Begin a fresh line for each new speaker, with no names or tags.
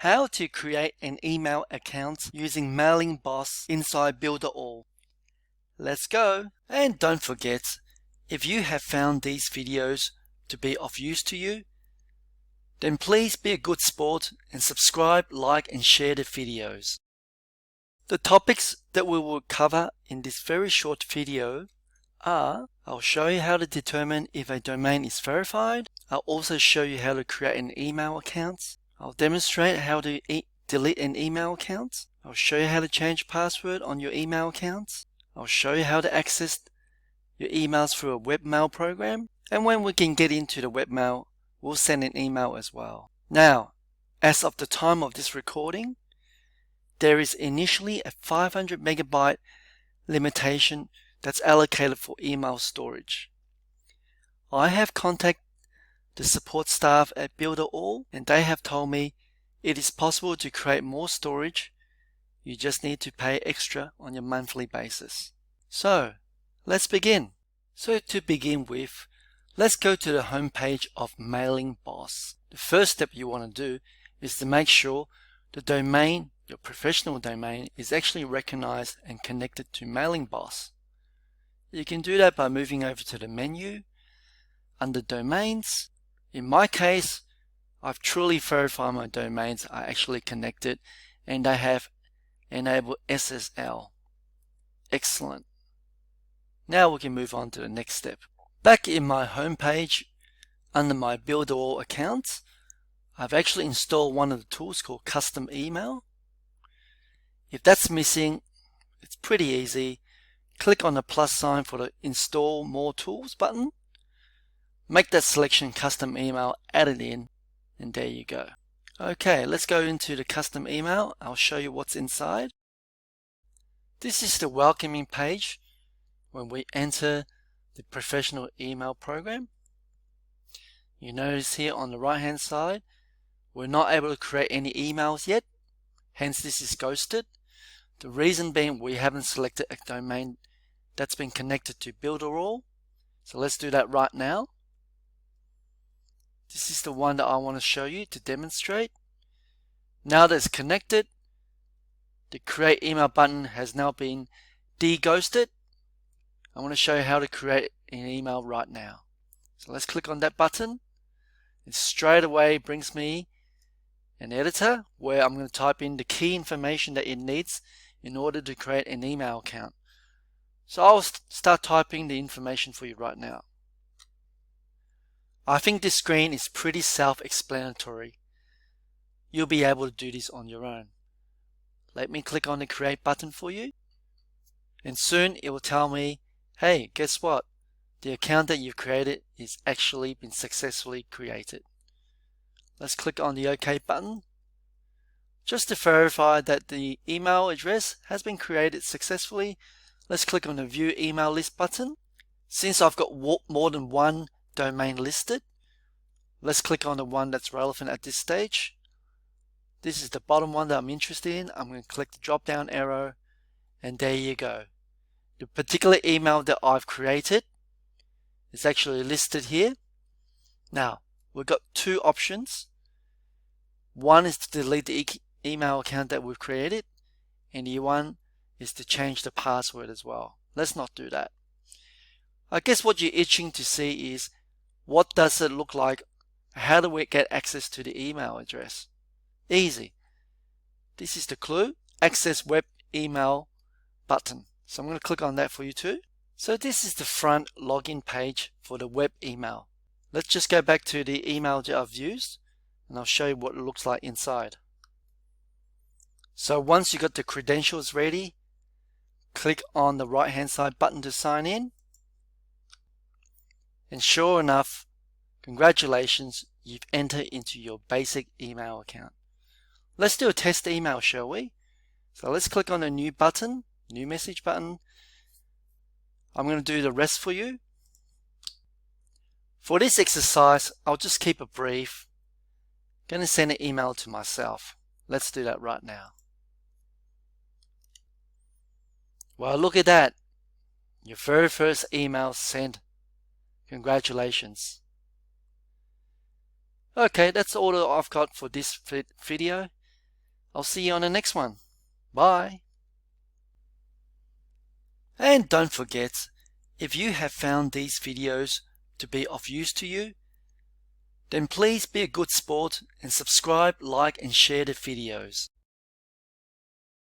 How to create an email account using MailingBoss inside BuilderAll. Let's go! And don't forget, if you have found these videos to be of use to you, then please be a good sport and subscribe, like and share the videos. The topics that we will cover in this very short video are: I'll show you how to determine if a domain is verified. I'll also show you how to create an email account. I'll demonstrate how to delete an email account. I'll show you how to change password on your email account. I'll show you how to access your emails through a webmail program. And when we can get into the webmail, we'll send an email as well. Now, as of the time of this recording, there is initially a 500 megabyte limitation that's allocated for email storage. I have contacted the support staff at BuilderAll, and they have told me it is possible to create more storage. You just need to pay extra on your monthly basis. So let's begin. So to begin with, let's go to the home page of MailingBoss. The first step you want to do is to make sure the domain, your professional domain, is actually recognized and connected to MailingBoss. You can do that by moving over to the menu under Domains. In my case, I've truly verified my domains are actually connected and I have enabled SSL. Excellent. Now we can move on to the next step. Back in my home page, under my BuilderAll account, I've actually installed one of the tools called Custom Email. If that's missing, it's pretty easy. Click on the plus sign for the Install More Tools button. Make that selection Custom Email, add it in, and there you go. Okay, let's go into the Custom Email. I'll show you what's inside. This is the welcoming page when we enter the professional email program. You notice here on the right hand side, we're not able to create any emails yet, hence this is ghosted. The reason being we haven't selected a domain that's been connected to BuilderAll. So let's do that right now. This is the one that I want to show you to demonstrate. Now that it's connected, the create email button has now been de-ghosted. I want to show you how to create an email right now. So let's click on that button. It straight away brings me an editor where I'm going to type in the key information that it needs in order to create an email account. So I'll start typing the information for you right now. I think this screen is pretty self-explanatory. You'll be able to do this on your own. Let me click on the create button for you, and soon it will tell me, hey, guess what? The account that you've created is actually been successfully created. Let's click on the OK button just to verify that the email address has been created successfully. Let's click on the View Email List button. Since I've got more than one domain listed, let's click on the one that's relevant at this stage. This is the bottom one that I'm interested in. I'm going to click the drop down arrow, and there you go. The particular email that I've created is actually listed here. Now, we've got two options. One is to delete the email account that we've created, and the one is to change the password as well. Let's not do that. I guess what you're itching to see is, what does it look like? How do we get access to the email address? Easy. This is the clue, Access Web Email button. So I'm going to click on that for you too. So this is the front login page for the web email. Let's just go back to the email that I've used, and I'll show you what it looks like inside. So once you got the credentials ready, click on the right hand side button to sign in. And sure enough, congratulations, you've entered into your basic email account. Let's do a test email, shall we? So let's click on the new button, new message button. I'm going to do the rest for you. For this exercise, I'll just keep it brief. I'm going to send an email to myself. Let's do that right now. Well, look at that. Your very first email sent. Congratulations. Okay, that's all that I've got for this video. I'll see you on the next one. Bye. And don't forget, if you have found these videos to be of use to you, then please be a good sport and subscribe, like, and share the videos.